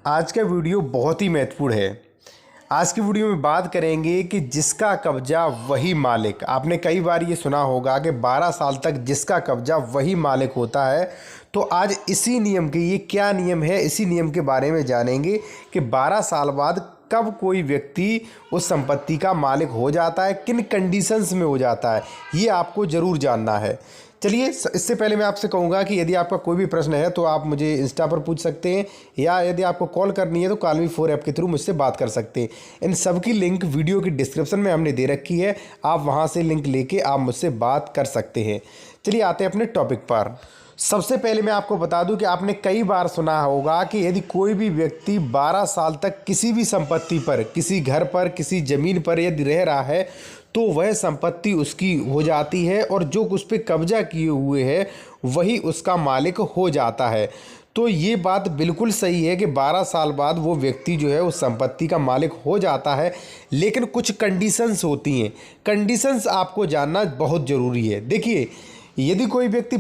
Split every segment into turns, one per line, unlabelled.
आज का वीडियो बहुत ही महत्वपूर्ण है। आज की वीडियो में बात करेंगे कि जिसका कब्जा वही मालिक। आपने कई बार ये सुना होगा कि 12 साल तक जिसका कब्जा वही मालिक होता है। तो आज इसी नियम के, ये क्या नियम है, इसी नियम के बारे में जानेंगे कि 12 साल बाद कब कोई व्यक्ति उस संपत्ति का मालिक हो जाता है, किन कंडीशंस में हो जाता है, ये आपको ज़रूर जानना है। चलिए, इससे पहले मैं आपसे कहूँगा कि यदि आपका कोई भी प्रश्न है तो आप मुझे इंस्टा पर पूछ सकते हैं, या यदि आपको कॉल करनी है तो कॉल-मी-4 ऐप के थ्रू मुझसे बात कर सकते हैं। इन सब की लिंक वीडियो की डिस्क्रिप्शन में हमने दे रखी है, आप वहाँ से लिंक लेके आप मुझसे बात कर सकते हैं। चलिए आते हैं अपने टॉपिक पर। सबसे पहले मैं आपको बता दूं कि आपने कई बार सुना होगा कि यदि कोई भी व्यक्ति 12 साल तक किसी भी संपत्ति पर, किसी घर पर, किसी ज़मीन पर यदि रह रहा है तो वह संपत्ति उसकी हो जाती है और जो उस पर कब्जा किए हुए है वही उसका मालिक हो जाता है। तो ये बात बिल्कुल सही है कि 12 साल बाद वो व्यक्ति जो है उस संपत्ति का मालिक हो जाता है, लेकिन कुछ कंडीशंस होती हैं। कंडीशंस आपको जानना बहुत ज़रूरी है। देखिए, यदि कोई व्यक्ति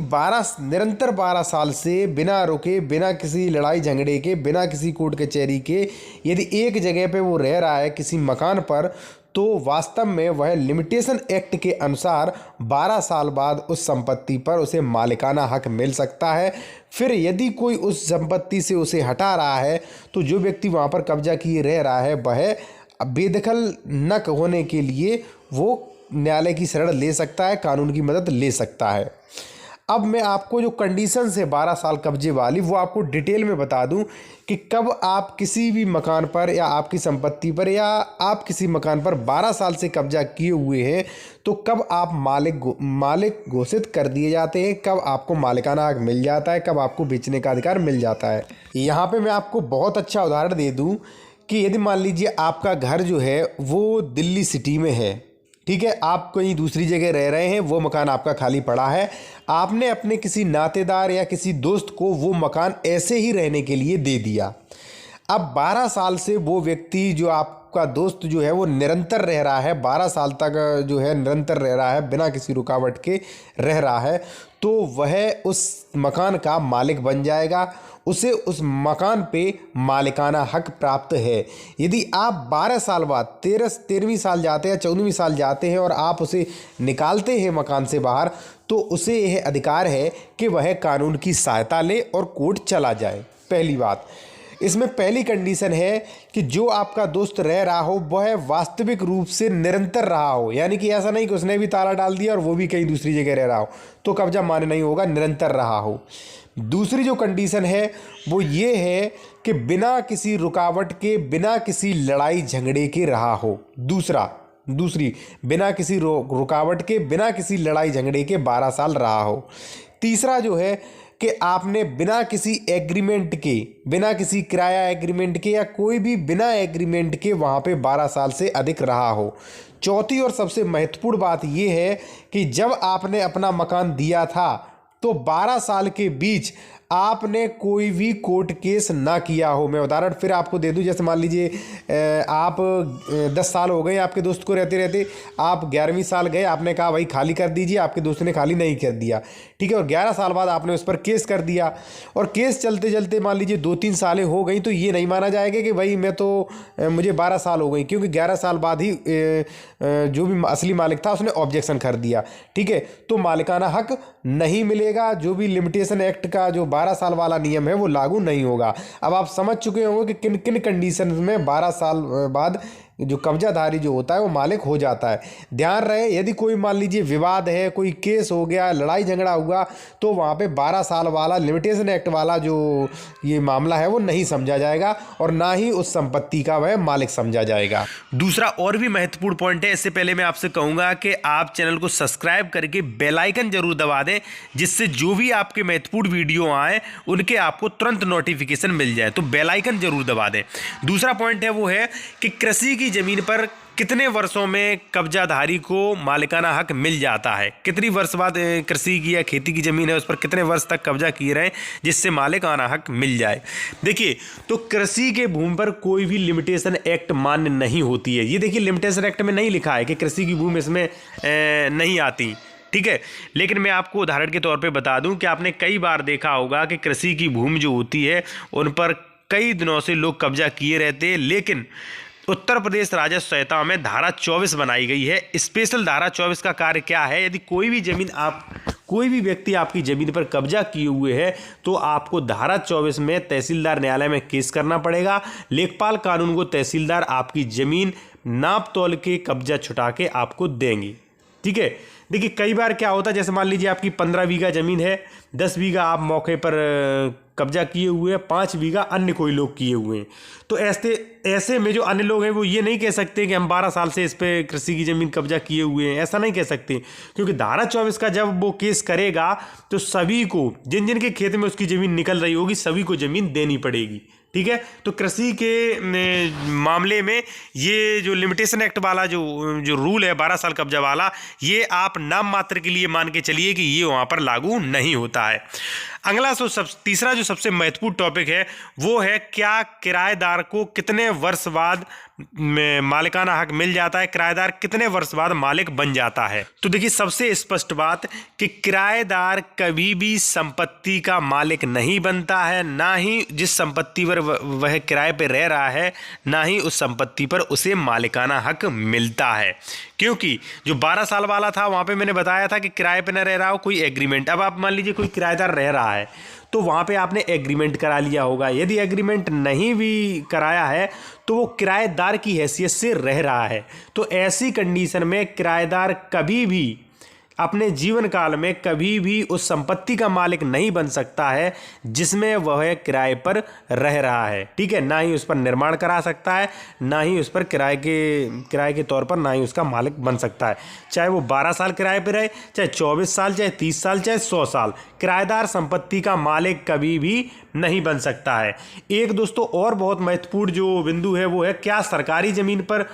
निरंतर 12 साल से बिना रुके, बिना किसी लड़ाई झगड़े के, बिना किसी कोर्ट कचहरी के यदि एक जगह पे वो रह रहा है किसी मकान पर, तो वास्तव में वह लिमिटेशन एक्ट के अनुसार 12 साल बाद उस संपत्ति पर उसे मालिकाना हक मिल सकता है। फिर यदि कोई उस संपत्ति से उसे हटा रहा है तो जो व्यक्ति वहाँ पर कब्जा किए रह रहा है वह बेदखल न होने के लिए वो न्यायालय की शरण ले सकता है, कानून की मदद ले सकता है। अब मैं आपको जो कंडीशंस है 12 साल कब्जे वाली, वो आपको डिटेल में बता दूं कि कब आप किसी भी मकान पर या आपकी संपत्ति पर या आप किसी मकान पर 12 साल से कब्जा किए हुए हैं तो कब आप मालिक घोषित कर दिए जाते हैं, कब आपको मालिकाना हक मिल जाता है, कब आपको बेचने का अधिकार मिल जाता है। यहाँ पे मैं आपको बहुत अच्छा उदाहरण दे दूँ कि यदि मान लीजिए आपका घर जो है वो दिल्ली सिटी में है, ठीक है, आप कहीं दूसरी जगह रह रहे हैं, वो मकान आपका खाली पड़ा है, आपने अपने किसी नातेदार या किसी दोस्त को वो मकान ऐसे ही रहने के लिए दे दिया। अब 12 साल से वो व्यक्ति, जो आपका दोस्त जो है वो निरंतर रह रहा है, 12 साल तक जो है निरंतर रह रहा है, बिना किसी रुकावट के रह रहा है, तो वह उस मकान का मालिक बन जाएगा, उसे उस मकान पे मालिकाना हक प्राप्त है। यदि आप 12 साल बाद 13वीं साल जाते हैं या 14वीं साल जाते हैं और आप उसे निकालते हैं मकान से बाहर, तो उसे यह अधिकार है कि वह कानून की सहायता ले और कोर्ट चला जाए। पहली बात, इसमें पहली कंडीशन है कि जो आपका दोस्त रह रहा हो वह वास्तविक रूप से निरंतर रहा हो, यानी कि ऐसा नहीं कि उसने भी ताला डाल दिया और वो भी कहीं दूसरी जगह रह रहा हो तो कब्जा मान्य नहीं होगा, निरंतर रहा हो। दूसरी जो कंडीशन है वो ये है कि बिना किसी रुकावट के, बिना किसी लड़ाई झगड़े के रहा हो। दूसरी बिना किसी रुकावट के, बिना किसी लड़ाई झगड़े के 12 साल रहा हो। तीसरा जो है कि आपने बिना किसी एग्रीमेंट के, बिना किसी किराया एग्रीमेंट के या कोई भी बिना एग्रीमेंट के वहाँ पे 12 साल से अधिक रहा हो। चौथी और सबसे महत्वपूर्ण बात ये है कि जब आपने अपना मकान दिया था तो 12 साल के बीच आपने कोई भी कोर्ट केस ना किया हो। मैं उदाहरण फिर आपको दे दूं, जैसे मान लीजिए आप 10 साल हो गए आपके दोस्त को रहते रहते, आप 11वीं साल गए, आपने कहा भाई खाली कर दीजिए, आपके दोस्त ने खाली नहीं कर दिया, ठीक है, और 11 साल बाद आपने उस पर केस कर दिया और केस चलते चलते मान लीजिए 2-3 सालें हो गई, तो ये नहीं माना जाएगा कि भाई मुझे 12 साल हो गई, क्योंकि 11 साल बाद ही जो भी असली मालिक था उसने ऑब्जेक्शन कर दिया, ठीक है, तो मालिकाना हक नहीं मिलेगा। जो भी लिमिटेशन एक्ट का जो 12 साल वाला नियम है वो लागू नहीं होगा। अब आप समझ चुके होंगे कि किन किन कंडीशन में 12 साल बाद जो कब्जाधारी जो होता है वो मालिक हो जाता है। ध्यान रहे, यदि कोई मान लीजिए विवाद है, कोई केस हो गया, लड़ाई झगड़ा हुआ, तो वहाँ पे 12 साल वाला लिमिटेशन एक्ट वाला जो ये मामला है वो नहीं समझा जाएगा और ना ही उस संपत्ति का वह मालिक समझा जाएगा। दूसरा और भी महत्वपूर्ण पॉइंट है, इससे पहले मैं आपसे कहूँगा कि आप चैनल को सब्सक्राइब करके बेल आइकन जरूर दबा दें, जिससे जो भी आपके महत्वपूर्ण वीडियो आए उनके आपको तुरंत नोटिफिकेशन मिल जाए, तो बेल आइकन जरूर दबा दें। दूसरा पॉइंट है वो है कि कृषि की जमीन पर कितने वर्षों में कब्जाधारी को मालिकाना हक मिल जाता है, कितनी वर्ष बाद कृषि की या खेती की ज़मीन है उस पर कितने वर्ष तक कब्जा किए रहें जिससे मालिकाना हक मिल जाए। देखिए, तो कृषि के भूमि पर कोई भी लिमिटेशन एक्ट मान्य नहीं होती है। ये देखिए, लिमिटेशन एक्ट में नहीं लिखा है कि कृषि की भूमि इसमें नहीं आती, ठीक है, लेकिन मैं आपको उदाहरण के तौर पे बता दूं कि आपने कई बार देखा होगा कि कृषि की भूमि जो होती है उन पर कई दिनों से लोग कब्जा किए रहते हैं, लेकिन उत्तर प्रदेश राजस्व संहिता में धारा 24 बनाई गई है। स्पेशल धारा 24 का कार्य क्या है? यदि कोई भी व्यक्ति आपकी ज़मीन पर कब्जा किए हुए है तो आपको धारा 24 में तहसीलदार न्यायालय में केस करना पड़ेगा। लेखपाल कानून को तहसीलदार आपकी ज़मीन नाप तोल के कब्जा छुटा के आपको देंगी। ठीक है, देखिए कई बार क्या होता है, जैसे मान लीजिए आपकी 15 बीघा ज़मीन है, 10 बीघा आप मौके पर कब्जा किए हुए हैं, 5 बीघा अन्य कोई लोग किए हुए हैं। तो ऐसे में जो अन्य लोग हैं वो ये नहीं कह सकते कि हम 12 साल से इस पे कृषि की ज़मीन कब्जा किए हुए हैं, ऐसा नहीं कह सकते, क्योंकि धारा 24 का जब वो केस करेगा तो सभी को, जिन जिन के खेत में उसकी ज़मीन निकल रही होगी, सभी को ज़मीन देनी पड़ेगी। ठीक है, तो कृषि के मामले में ये जो लिमिटेशन एक्ट वाला जो रूल है 12 साल कब्जा वाला, ये आप नाम मात्र के लिए मान के चलिए कि ये वहाँ पर लागू नहीं होता है। अगला तीसरा जो सबसे महत्वपूर्ण टॉपिक है वो है, क्या किराएदार को कितने वर्ष बाद मालिकाना हक मिल जाता है, किराएदार कितने वर्ष बाद मालिक बन जाता है। तो देखिए सबसे स्पष्ट बात कि किराएदार कभी भी संपत्ति का मालिक नहीं बनता है, ना ही जिस संपत्ति पर वह किराए पे रह रहा है, ना ही उस संपत्ति पर उसे मालिकाना हक मिलता है। क्योंकि जो 12 साल वाला था वहाँ पे मैंने बताया था कि किराए पे न रह रहा हो, कोई एग्रीमेंट। अब आप मान लीजिए कोई किराएदार रह रहा है तो वहाँ पे आपने एग्रीमेंट करा लिया होगा। यदि एग्रीमेंट नहीं भी कराया है तो वो किराएदार की हैसियत से रह रहा है। तो ऐसी कंडीशन में किराएदार कभी भी अपने जीवन काल में कभी भी उस संपत्ति का मालिक नहीं बन सकता है जिसमें वह किराए पर रह रहा है। ठीक है, ना ही उस पर निर्माण करा सकता है, ना ही उस पर किराए के तौर पर ना ही उसका मालिक बन सकता है। चाहे वो 12 साल किराए पर रहे, चाहे 24 साल, चाहे 30 साल, चाहे 100 साल, किराएदार संपत्ति का मालिक कभी भी नहीं बन सकता है। एक दोस्तों और बहुत महत्वपूर्ण जो बिंदु है वो है, क्या सरकारी ज़मीन पर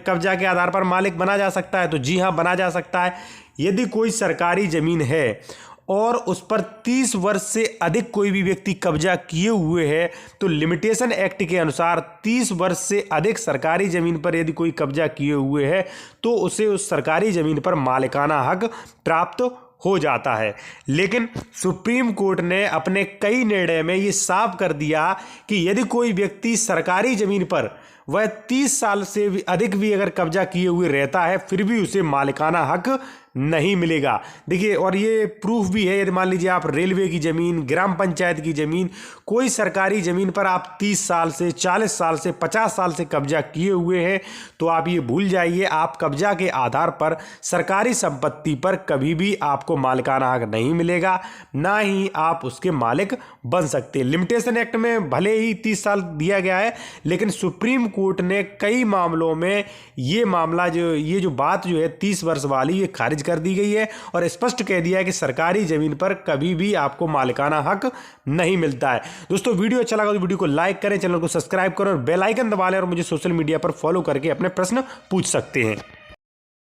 कब्जा के आधार पर मालिक बना जा सकता है? तो जी हाँ, बना जा सकता है। यदि कोई सरकारी ज़मीन है और उस पर 30 वर्ष से अधिक कोई भी व्यक्ति कब्जा किए हुए है तो लिमिटेशन एक्ट के अनुसार 30 वर्ष से अधिक सरकारी ज़मीन पर यदि कोई कब्जा किए हुए है तो उसे उस सरकारी ज़मीन पर मालिकाना हक प्राप्त हो जाता है। लेकिन सुप्रीम कोर्ट ने अपने कई निर्णय में ये साफ कर दिया कि यदि कोई व्यक्ति सरकारी ज़मीन पर वह 30 साल से भी अधिक भी अगर कब्जा किए हुए रहता है फिर भी उसे मालिकाना हक नहीं मिलेगा। देखिए, और ये प्रूफ भी है, यदि मान लीजिए आप रेलवे की ज़मीन, ग्राम पंचायत की ज़मीन, कोई सरकारी ज़मीन पर आप 30 साल से, 40 साल से, 50 साल से कब्जा किए हुए हैं तो आप ये भूल जाइए, आप कब्जा के आधार पर सरकारी संपत्ति पर कभी भी आपको मालिकाना हक नहीं मिलेगा, ना ही आप उसके मालिक बन सकते। लिमिटेशन एक्ट में भले ही 30 साल दिया गया है, लेकिन सुप्रीम कोर्ट ने कई मामलों में ये बात जो है 30 वर्ष वाली, ये खारिज कर दी गई है और स्पष्ट कह दिया है कि सरकारी जमीन पर कभी भी आपको मालिकाना हक नहीं मिलता है। दोस्तों, वीडियो अच्छा लगा तो वीडियो को लाइक करें, चैनल को सब्सक्राइब करें और बेल आइकन दबा लें और मुझे सोशल मीडिया पर फॉलो करके अपने प्रश्न पूछ सकते हैं।